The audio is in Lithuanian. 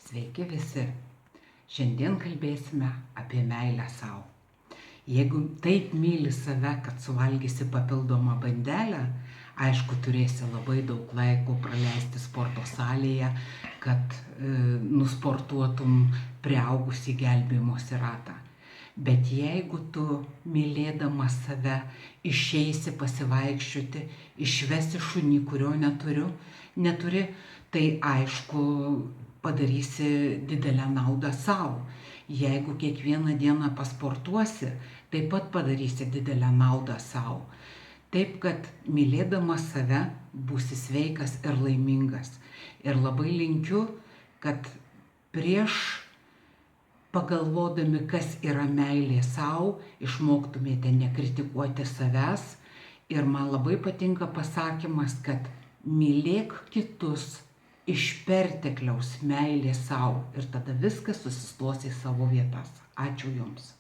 Sveiki visi. Šiandien kalbėsime apie meilę savo. Jeigu taip myli save, kad suvalgysi papildomą bandelę, aišku, turėsi labai daug laiko praleisti sporto salėje, kad nusportuotum priaugusį gelbėjimosi ratą. Bet jeigu tu, mylėdamas save, išeisi pasivaikščioti, išvesi šunį, kurio neturi, tai aišku, padarysi didelę naudą savo. Jeigu kiekvieną dieną pasportuosi, taip pat padarysi didelę naudą savo. Taip, kad mylėdamas save būsi sveikas ir laimingas. Ir labai linkiu, kad prieš pagalvodami, kas yra meilė savo, išmoktumėte nekritikuoti savęs. Ir man labai patinka pasakymas, kad mylėk kitus iš pertekliaus meilės savo ir tada viskas susistos į savo vietas. Ačiū Jums.